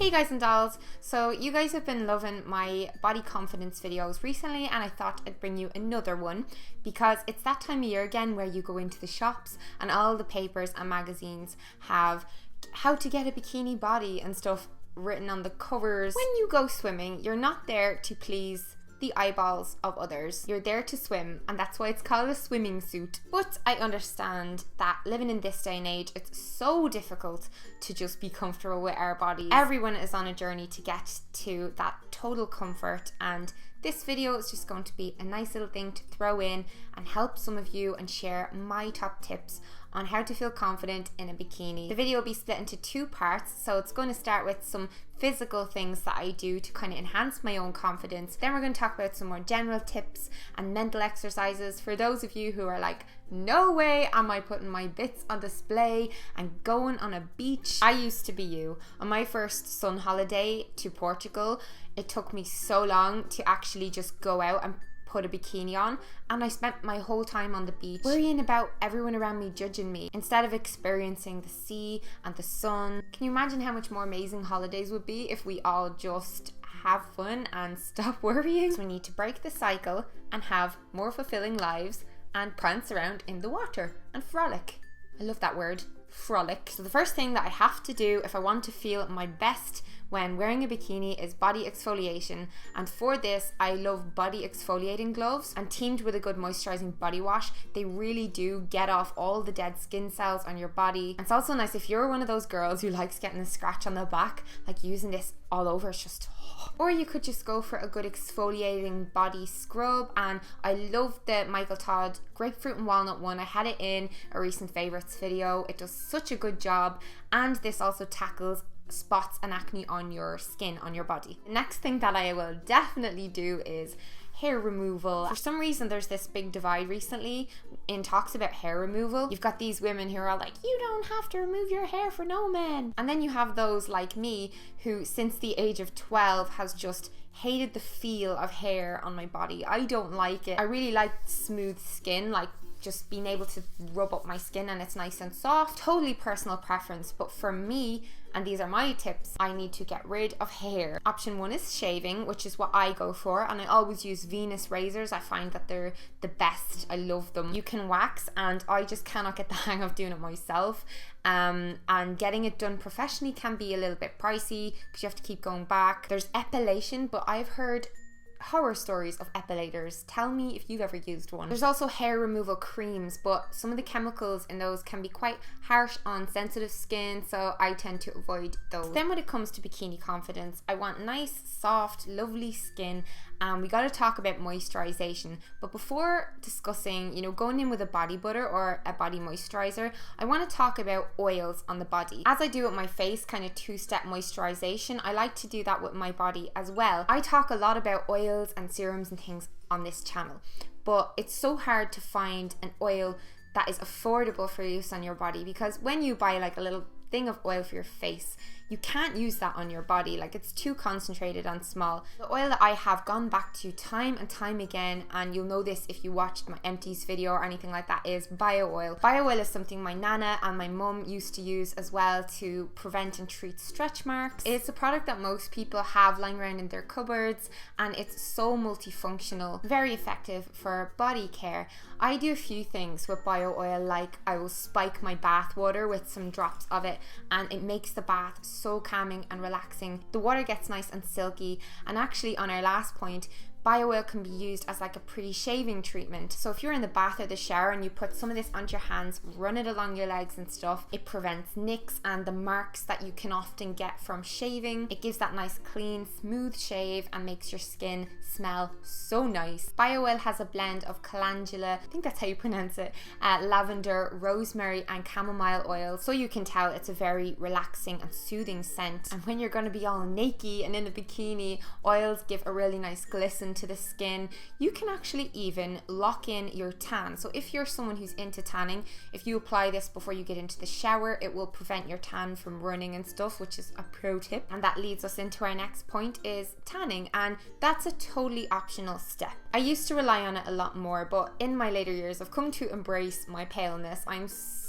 Hey guys and dolls, so you guys have been loving my body confidence videos recently, and I thought I'd bring you another one because it's that time of year again where you go into the shops and all the papers and magazines have how to get a bikini body and stuff written on the covers. When you go swimming, you're not there to please the eyeballs of others. You're there to swim, and that's why it's called a swimming suit. But I understand that living in this day and age, it's so difficult to just be comfortable with our bodies. Everyone is on a journey to get to that total comfort, and this video is just going to be a nice little thing to throw in and help some of you and share my top tips on how to feel confident in a bikini. The video will be split into two parts, so it's going to start with some physical things that I do to kind of enhance my own confidence. Then we're going to talk about some more general tips and mental exercises for those of you who are like, no way am I putting my bits on display and going on a beach. I used to be you. On my first sun holiday to Portugal, it took me so long to actually just go out and put a bikini on, and I spent my whole time on the beach worrying about everyone around me judging me instead of experiencing the sea and the sun. Can you imagine how much more amazing holidays would be if we all just have fun and stop worrying? So we need to break the cycle and have more fulfilling lives and prance around in the water and frolic. I love that word, frolic. So the first thing that I have to do if I want to feel my best when wearing a bikini is body exfoliation, and for this I love body exfoliating gloves, and teamed with a good moisturizing body wash, they really do get off all the dead skin cells on your body. And it's also nice if you're one of those girls who likes getting a scratch on the back, like using this all over, it's just or you could just go for a good exfoliating body scrub, and I love the Michael Todd grapefruit and walnut one. I had it in a recent favorites video. It does such a good job, and this also tackles spots and acne on your skin, on your body. The next thing that I will definitely do is hair removal. For some reason there's this big divide recently in talks about hair removal. You've got these women who are all like, you don't have to remove your hair for no men, and then you have those like me who since the age of 12 has just hated the feel of hair on my body. I don't like it. I really like smooth skin, like just being able to rub up my skin and it's nice and soft. Totally personal preference, but for me, and these are my tips, I need to get rid of hair. Option one is shaving, which is what I go for, and I always use Venus razors. I find that they're the best. I love them. You can wax, and I just cannot get the hang of doing it myself. And getting it done professionally can be a little bit pricey because you have to keep going back. There's epilation, but I've heard horror stories of epilators. Tell me if you've ever used one. There's also hair removal creams, but some of the chemicals in those can be quite harsh on sensitive skin, so I tend to avoid those. Then when it comes to bikini confidence, I want nice, soft, lovely skin, and we got to talk about moisturization. But before discussing, going in with a body butter or a body moisturizer, I want to talk about oils on the body. As I do with my face, kind of two-step moisturization, I like to do that with my body as well. I talk a lot about oils and serums and things on this channel, but it's so hard to find an oil that is affordable for use on your body, because when you buy like a little thing of oil for your face, you can't use that on your body. Like, it's too concentrated and small. The oil that I have gone back to time and time again, and you'll know this if you watched my empties video or anything like that, is bio oil. Bio oil is something my nana and my mum used to use as well to prevent and treat stretch marks. It's a product that most people have lying around in their cupboards, and it's so multifunctional, very effective for body care. I do a few things with bio oil, like I will spike my bath water with some drops of it, and it makes the bath so calming and relaxing. The water gets nice and silky, and actually on our last point, bio oil can be used as like a pre-shaving treatment. So if you're in the bath or the shower and you put some of this onto your hands, run it along your legs and stuff, it prevents nicks and the marks that you can often get from shaving. It gives that nice clean smooth shave and makes your skin smell so nice. Bio oil has a blend of calendula, I think that's how you pronounce it, lavender, rosemary and chamomile oil, so you can tell it's a very relaxing and soothing scent. And when you're going to be all naked and in a bikini, oils give a really nice glisten to the skin. You can actually even lock in your tan. So if you're someone who's into tanning, if you apply this before you get into the shower, it will prevent your tan from running and stuff, which is a pro tip. And that leads us into our next point, is tanning, and that's a totally optional step. I used to rely on it a lot more, but in my later years I've come to embrace my paleness. I'm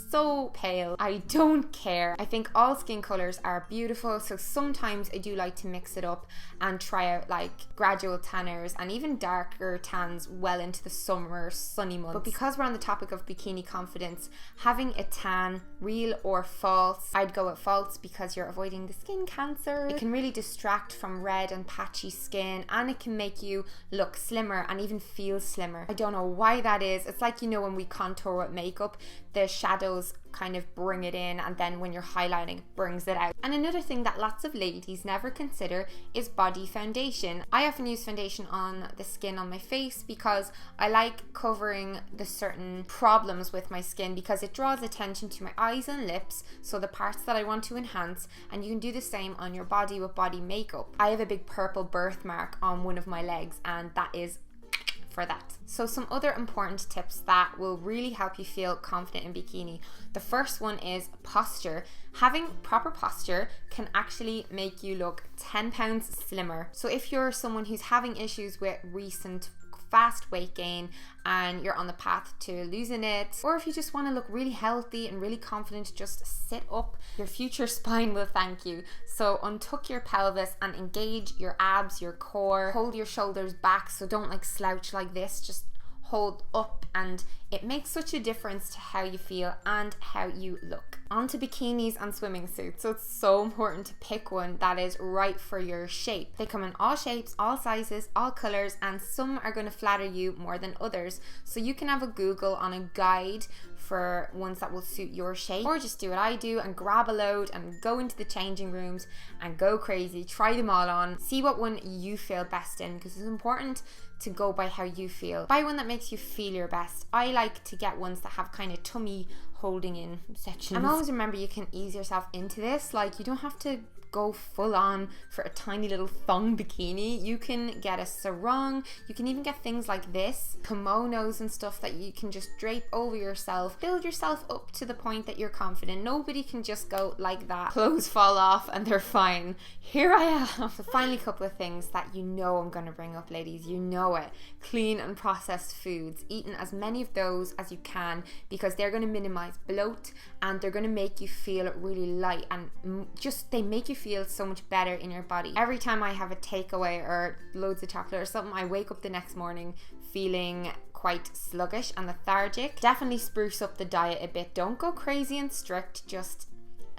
so pale. I don't care. I think all skin colors are beautiful, so sometimes I do like to mix it up and try out like gradual tanners and even darker tans well into the summer sunny months. But because we're on the topic of bikini confidence, having a tan, real or false, I'd go with false because you're avoiding the skin cancer. It can really distract from red and patchy skin, and it can make you look slimmer and even feel slimmer. I don't know why that is. It's like, you know, when we contour with makeup, the shadows kind of bring it in, and then when you're highlighting, it brings it out. And another thing that lots of ladies never consider is body foundation. I often use foundation on the skin on my face because I like covering the certain problems with my skin, because it draws attention to my eyes and lips, so the parts that I want to enhance, and you can do the same on your body with body makeup. I have a big purple birthmark on one of my legs, and that is for that. So some other important tips that will really help you feel confident in bikini. The first one is posture. Having proper posture can actually make you look 10 pounds slimmer. So if you're someone who's having issues with recent fast weight gain and you're on the path to losing it, or if you just want to look really healthy and really confident, just sit up. Your future spine will thank you. So untuck your pelvis and engage your abs, your core. Hold your shoulders back, so don't like slouch like this, just hold up, and it makes such a difference to how you feel and how you look. On to bikinis and swimming suits. So it's so important to pick one that is right for your shape. They come in all shapes, all sizes, all colors, and some are going to flatter you more than others. So you can have a Google on a guide for ones that will suit your shape, or just do what I do and grab a load and go into the changing rooms and go crazy. Try them all on, see what one you feel best in, because it's important to go by how you feel. Buy one that makes you feel your best. I like to get ones that have kind of tummy holding in sections. And always remember, you can ease yourself into this. Like, you don't have to go full on for a tiny little thong bikini. You can get a sarong. You can even get things like this, kimonos and stuff that you can just drape over yourself. Build yourself up to the point that you're confident. Nobody can just go like that. Clothes fall off and they're fine. Here I am. So finally, a couple of things that you know I'm going to bring up, ladies. You know it. Clean and processed foods. Eating as many of those as you can, because they're going to minimize bloat and they're going to make you feel really light, and just they make you feel so much better in your body. Every time I have a takeaway or loads of chocolate or something, I wake up the next morning feeling quite sluggish and lethargic. Definitely spruce up the diet a bit. Don't go crazy and strict, just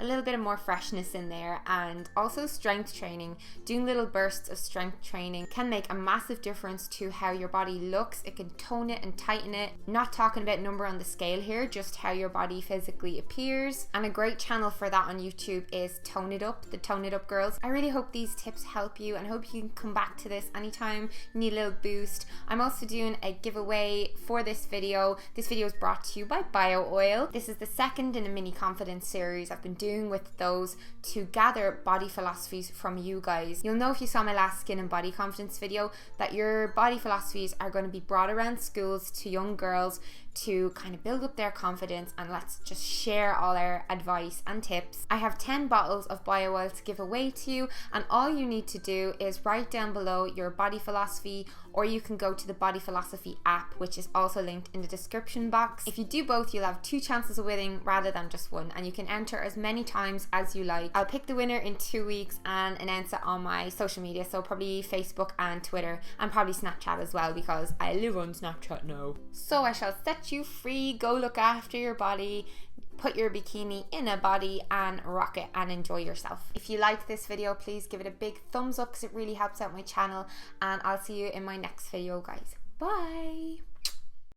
a little bit of more freshness in there. And also strength training. Doing little bursts of strength training can make a massive difference to how your body looks. It can tone it and tighten it. Not talking about number on the scale here, just how your body physically appears. And a great channel for that on YouTube is Tone It Up, the Tone It Up girls. I really hope these tips help you, and I hope you can come back to this anytime you need a little boost. I'm also doing a giveaway for this video. This video is brought to you by Bio Oil. This is the second in a mini confidence series I've been doing with those to gather body philosophies from you guys. You'll know if you saw my last skin and body confidence video that your body philosophies are going to be brought around schools to young girls to kind of build up their confidence, and let's just share all our advice and tips. I have 10 bottles of bio oil to give away to you, and all you need to do is write down below your body philosophy, or you can go to the Body Philosophy app, which is also linked in the description box. If you do both, you'll have 2 chances of winning rather than just 1, and you can enter as many times as you like. I'll pick the winner in 2 weeks and announce it on my social media, so probably Facebook and Twitter, and probably Snapchat as well, because I live on Snapchat now. So I shall set you free. Go look after your body, put your bikini in a body and rock it and enjoy yourself. If you like this video, please give it a big thumbs up because it really helps out my channel, and I'll see you in my next video, guys. Bye.